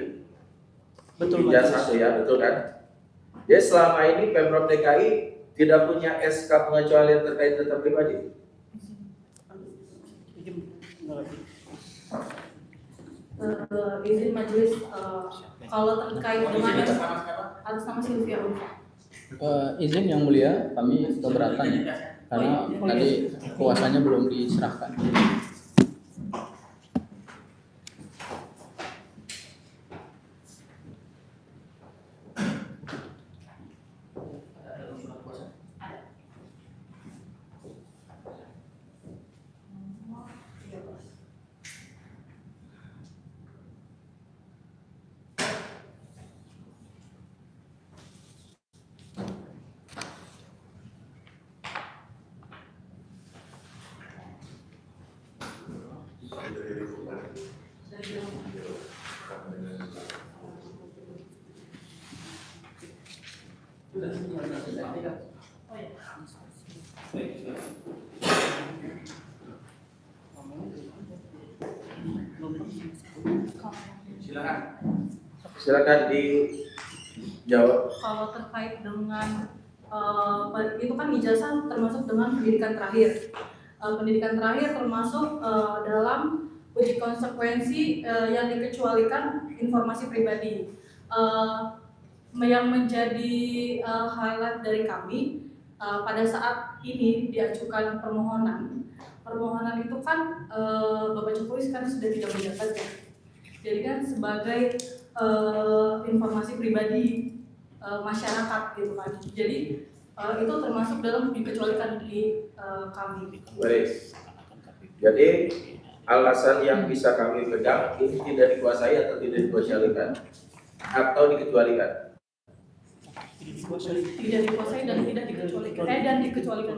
Betul, ijazah majelis. ya, betul kan? Jadi selama ini Pemprov DKI tidak punya SK pengecualian terkait data pribadi? Izin majelis, kalau terkait dengan atas nama Sylvia Ulfa. Izin yang mulia, kami keberatan karena tadi kuasanya belum diserahkan. Silakan dijawab. Kalau terkait dengan itu kan ijazah termasuk dengan pendidikan terakhir. Pendidikan terakhir termasuk dalam uji konsekuensi yang dikecualikan informasi pribadi. Yang menjadi highlight dari kami pada saat ini diajukan permohonan itu kan Bapak Jokowi sekarang sudah tidak menjabat ya. Jadi kan sebagai informasi pribadi masyarakat gitu kan. Jadi itu termasuk dalam dikecualikan di kami. Baik. Jadi alasan yang bisa kami pegang ini tidak dikuasai atau tidak dikecualikan atau dikecualikan. Tidak dikuasai dan tidak dikecualikan. Dan dikecualikan.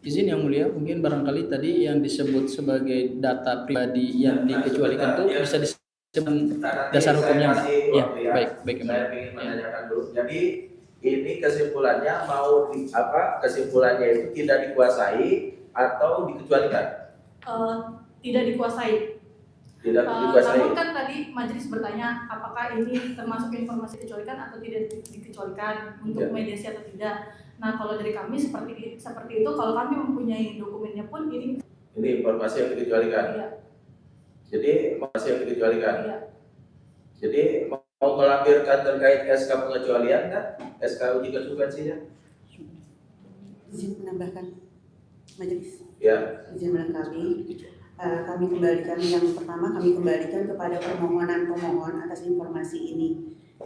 Izin yang mulia, mungkin barangkali tadi yang disebut sebagai data pribadi yang dikecualikan itu bisa disebut dasar hukumnya enggak? Ya, baik. Saya ingin menanyakan dulu. Jadi ini kesimpulannya kesimpulannya itu tidak dikuasai atau dikecualikan? Tidak dikuasai. Tidak dikuasai. Namun kan tadi majelis bertanya apakah ini termasuk informasi dikecualikan atau tidak dikecualikan untuk mediasi atau tidak. Nah kalau dari kami seperti itu, kalau kami mempunyai dokumennya pun ini informasi yang dikecualikan. Iya. Jadi informasi yang dikecualikan. Iya. Jadi mau melampirkan terkait SK pengecualian kan? SK uji konsekuensinya? Izin menambahkan majelis. Ya. Izin melengkapi. kami kembalikan, yang pertama kami kembalikan kepada permohonan pemohon atas informasi ini.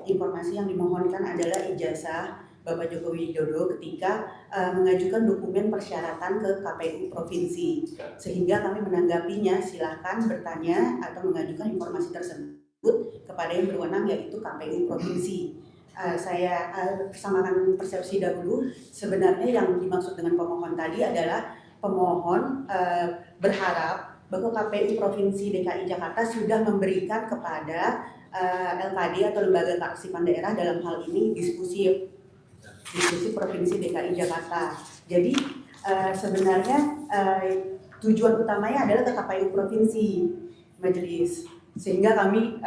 Informasi yang dimohonkan adalah ijazah Bapak Joko Widodo ketika mengajukan dokumen persyaratan ke KPU Provinsi. Sehingga kami menanggapinya, silahkan bertanya atau mengajukan informasi tersebut kepada yang berwenang, yaitu KPU Provinsi. Saya samakan persepsi dahulu. Sebenarnya yang dimaksud dengan pemohon tadi adalah pemohon berharap bahwa KPU Provinsi DKI Jakarta sudah memberikan kepada LKD atau Lembaga Kearsipan Daerah, dalam hal ini diskusi Provinsi DKI Jakarta. Jadi sebenarnya tujuan utamanya adalah ke KPU Provinsi Majelis. Sehingga kami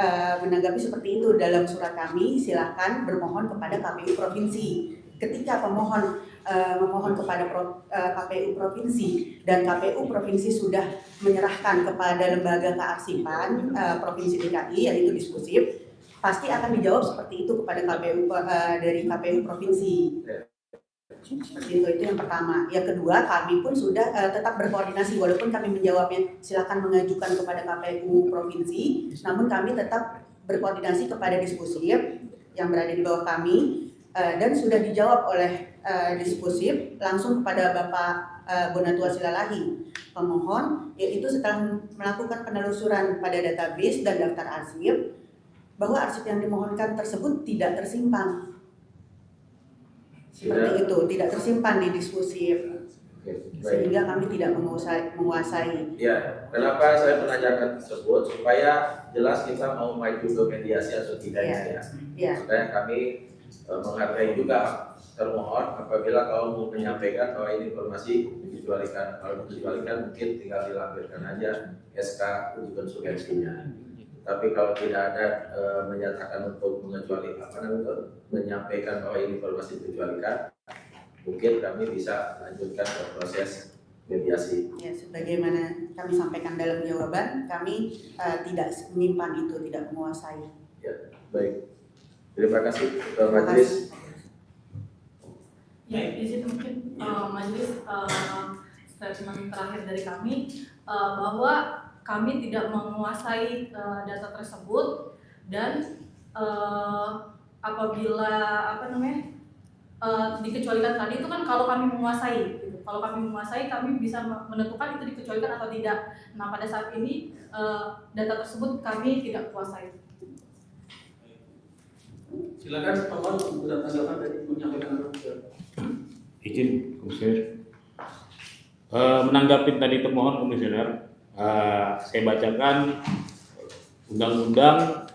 menanggapi seperti itu dalam surat kami, silakan bermohon kepada KPU Provinsi. Ketika pemohon memohon kepada KPU Provinsi dan KPU Provinsi sudah menyerahkan kepada Lembaga Kearsipan Provinsi DKI, yaitu Diskusip, pasti akan dijawab seperti itu kepada KPU dari KPU Provinsi. Seperti itu yang pertama. Yang kedua, kami pun sudah tetap berkoordinasi, walaupun kami menjawabnya silakan mengajukan kepada KPU Provinsi, namun kami tetap berkoordinasi kepada Diskusip yang berada di bawah kami, dan sudah dijawab oleh Diskusip langsung kepada Bapak Bonatua Silalahi, pemohon, yaitu setelah melakukan penelusuran pada database dan daftar arsip, bahwa arsip yang dimohonkan tersebut tidak tersimpan. Seperti itu, tidak tersimpan di Diskusip. Sehingga kami tidak menguasai. Ya, kenapa saya menanyakan tersebut? Supaya jelas kita mau maju ke mediasi atau tidaknya ya. Supaya kami menghargai juga termohon apabila kau mau menyampaikan bahwa ini informasi dikecualikan. Kalau dikecualikan mungkin tinggal dilampirkan aja SK uji konsekuensinya. Tapi kalau tidak ada menyatakan untuk menyampaikan bahwa ini informasi dikecualikan, mungkin kami bisa lanjutkan ke proses mediasi. Ya, sebagaimana kami sampaikan dalam jawaban, kami tidak menyimpan itu, tidak menguasai. Ya, baik. Terima kasih Ketua Majelis. Ya, di situ mungkin Majelis statement terakhir dari kami bahwa kami tidak menguasai data tersebut, dan apabila dikecualikan tadi itu kan kalau kami menguasai, gitu. Kalau kami menguasai, kami bisa menentukan itu dikecualikan atau tidak. Nah, pada saat ini data tersebut kami tidak kuasai. Silakan pemohon untuk tanggapan dari menyampaikan. Izin, Komisioner. Menanggapi tadi termohon, Komisioner, saya bacakan Undang-Undang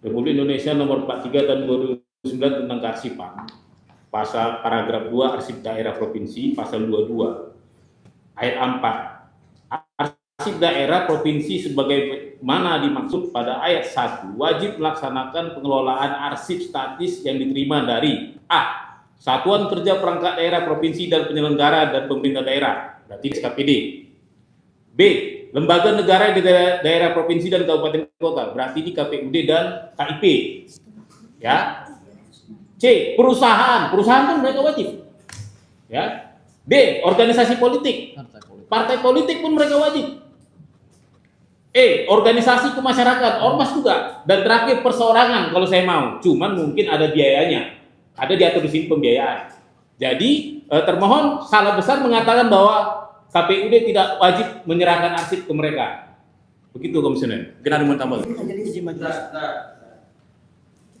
Republik Indonesia Nomor 43 Tahun 2009 tentang Kearsipan, pasal paragraf 2 Arsip Daerah Provinsi, pasal 22 ayat 4. Arsip daerah provinsi sebagaimana dimaksud pada ayat 1 wajib melaksanakan pengelolaan arsip statis yang diterima dari A. Satuan Kerja Perangkat Daerah Provinsi dan Penyelenggara dan Pemerintah Daerah, berarti SKPD. B. Lembaga negara di daerah provinsi dan kabupaten kota, berarti di KPUD dan KIP. Ya. C. Perusahaan pun mereka wajib. Ya. D. Organisasi politik. Partai politik pun mereka wajib. E. Organisasi kemasyarakatan, ormas juga. Dan terakhir perseorangan kalau saya mau. Cuman mungkin ada biayanya. Ada diatur di sini pembiayaan. Jadi termohon salah besar mengatakan bahwa KPUD tidak wajib menyerahkan arsip ke mereka. Begitu, Komisioner. Mungkin ada yang mau tambah.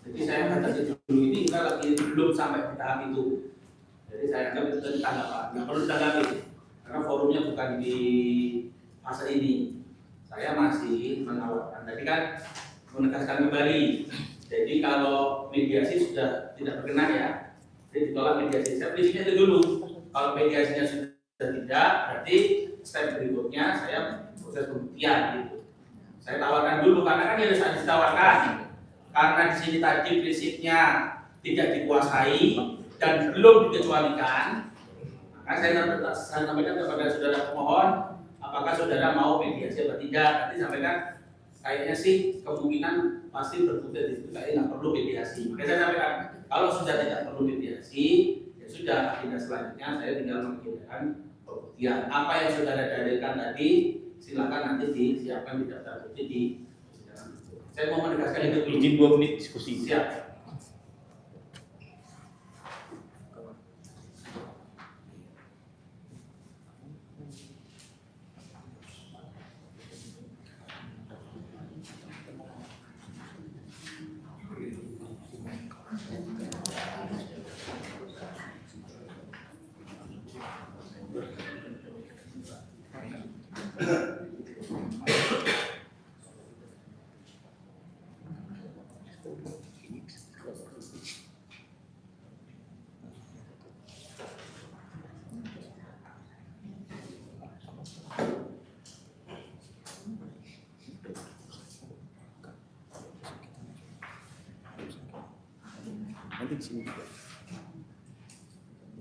Jadi saya katakan dulu ini kita lagi belum sampai ke tahap itu. Jadi saya anggap itu tadi tanggapan. Nggak perlu ditanggapi karena forumnya bukan di masa ini. Saya masih menawarkan. Tadi kan menegaskan kembali. Jadi kalau mediasi sudah tidak berkenan ya, jadi ditolak mediasi. Saya prinsipnya itu dulu. Kalau mediasinya sudah tidak, berarti step berikutnya saya proses pembuktian gitu. Saya tawarkan dulu karena kan yang harus ditawarkan. Karena di sini tadi prinsipnya tidak dikuasai dan belum dikecualikan, maka saya sampaikan kepada saudara pemohon, apakah saudara mau mediasi atau tidak? Nanti sampaikan kayaknya sih kemungkinan pasti berbukti di situ, kayaknya nggak perlu mediasi. Maka saya sampaikan kalau sudah tidak perlu mediasi, ya sudah. Tindak selanjutnya saya tinggal mengajukan pembuktian. Ya, apa yang saudara dalilkan tadi silakan nanti disiapkan di daftar bukti di persidangan. Saya mau menegaskan itu dulu. Izin 2 menit diskusi. Siap. Nanti di sini juga.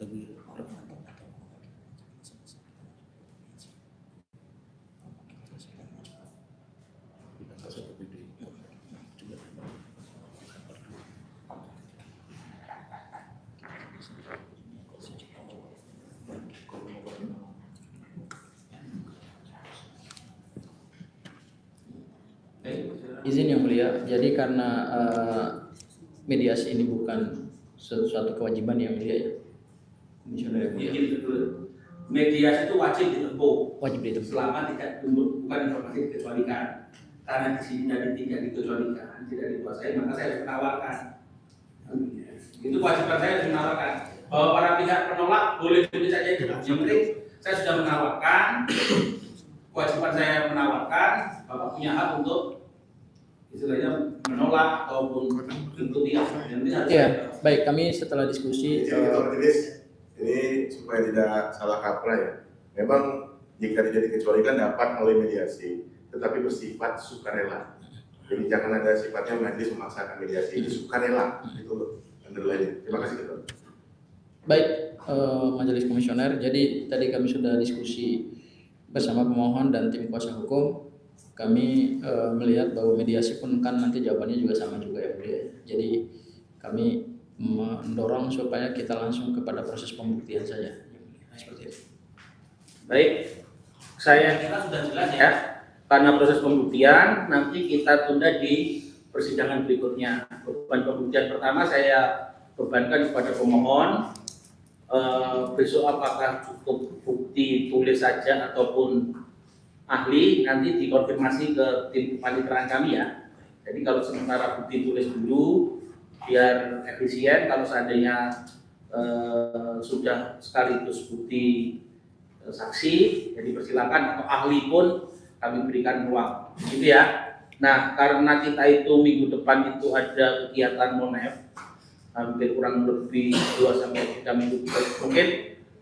Lebih Izin yang mulia, jadi karena mediasi ini bukan suatu kewajiban yang mulia ya. Komisioner yang mulia. Mediasi itu wajib ditempuh. Wajib ditempuh. Selama tidak bukan informasi dikecualikan. Karena di sini tadi tidak dikecualikan, tidak dikuasai, maka saya harus menawarkan. Itu kewajiban saya harus menawarkan. Bahwa para pihak penolak boleh saja itu. Yang penting saya sudah menawarkan. Kewajiban saya menawarkan. Bapak punya hak untuk istilahnya menolak ataupun untuk tidak. Ya, baik. Kami setelah diskusi. Ini supaya tidak salah kaprah ya. Memang jika tidak dikecualikan dapat melalui mediasi, tetapi bersifat sukarela. Jadi jangan ada sifatnya majelis memaksakan mediasi, itu sukarela. Itu loh underline. Terima kasih Ketua. Baik, Majelis Komisioner. Jadi tadi kami sudah diskusi bersama pemohon dan tim kuasa hukum. Kami melihat bahwa mediasi pun kan nanti jawabannya juga sama juga ya mulia. Jadi kami mendorong supaya kita langsung kepada proses pembuktian saja. Seperti itu. Baik, saya kira sudah jelas ya. Karena proses pembuktian nanti kita tunda di persidangan berikutnya. Beban pembuktian pertama saya bebankan kepada pemohon. Besok apakah cukup bukti tulis saja ataupun ahli nanti dikonfirmasi ke tim kepaniteraan kami ya. Jadi kalau sementara bukti tulis dulu biar efisien, kalau seandainya sudah sekaligus bukti saksi, jadi persilakan, atau ahli pun kami berikan ruang, gitu ya. Nah, karena kita itu minggu depan itu ada kegiatan MONEF, hampir kurang lebih 2-3 minggu, mungkin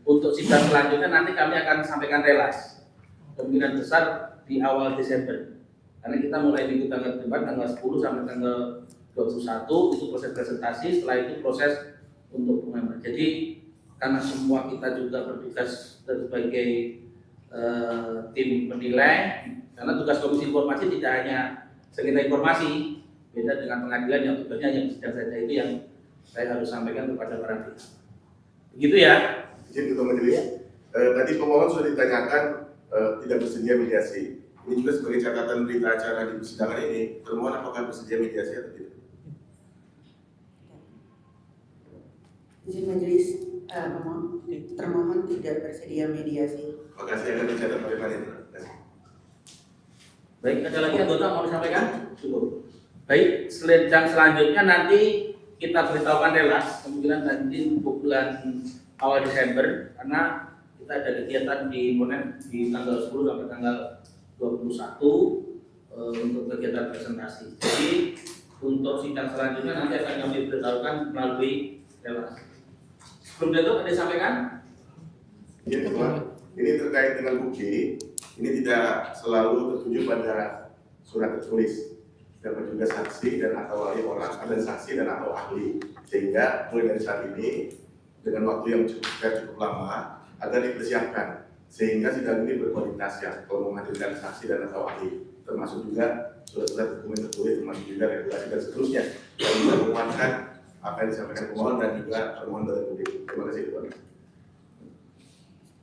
untuk sidang selanjutnya nanti kami akan sampaikan relas, kemungkinan besar di awal Desember, karena kita mulai minggu tanggal depan tanggal 10 sampai tanggal 21 itu proses presentasi, setelah itu proses untuk pengumuman. Jadi karena semua kita juga bertugas sebagai tim penilai, karena tugas komisi informasi tidak hanya sengketa informasi, beda dengan pengadilan yang tugasnya yang sidang saja, itu yang saya harus sampaikan kepada para pihak. Begitu ya. Izin Ketua Majelis. Tadi pemohon sudah ditanyakan tidak bersedia mediasi. Ini juga sebagai catatan berita acara di persidangan ini, termohon apakah bersedia mediasi atau tidak? Izin Majelis, termohon tidak bersedia mediasi. Maka saya akan dicatat oleh panitia. Baik, ada lagi anggota mau disampaikan? Cukup. Baik, sidang selanjutnya nanti kita beritahukan relas, kemungkinan nanti bulan awal Desember, karena kita ada kegiatan di MONEF di tanggal 10 sampai tanggal 21 untuk kegiatan presentasi. Jadi untuk sidang selanjutnya nanti akan kami beritahukan melalui relas. Sebelum itu ada disampaikan? Ya, ini terkait dengan bukti, ini tidak selalu tertuju pada surat tertulis, dapat juga saksi dan atau ahli orang, ada saksi dan atau ahli, sehingga mulai dari saat ini dengan waktu yang cukup lama agar dipersiapkan, sehingga sidang ini berkualitas ya, kalau menghadirkan saksi dan atau ahli, termasuk juga surat-surat dokumen tertulis, termasuk juga regulasi dan seterusnya, yang bisa menguatkan apa yang disampaikan pemohon dan juga permohonan dari publik. Terima kasih, Tuan.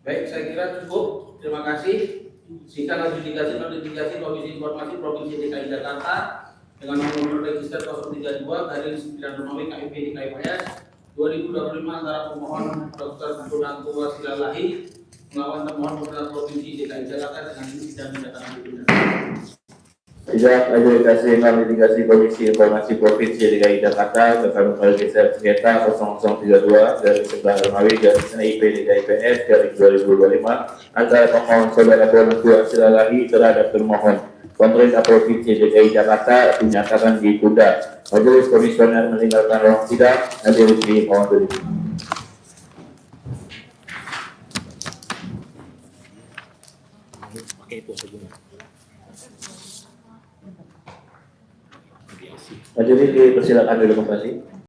Baik, saya kira cukup. Terima kasih. Sidang adjudikasi notifikasi Komisi Informasi Provinsi DKI Jakarta dengan nomor register 032 garing 9 Romawi KIP DKIPS 2025 antara pemohon Dr. Sunanto Silalahi melawan termohon pemerintah Provinsi DKI Jakarta dengan ini sidang dinyatakan ditunda. Sidang adjudikasi notifikasi Komisi Informasi Provinsi DKI Jakarta tentang register sengketa 0032 dari 9 Romawi garing KIP DKIPS garing 2025 antara pemohon Saudara Bonatu Silalahi terhadap termohon pemerintah Provinsi DKI Jakarta dinyatakan ditunda. Majelis Komisioner meninggalkan ruang sidang. Hadirin mohon berdiri. Pakai itu sebelumnya. Majelis dipersilakan duduk kembali.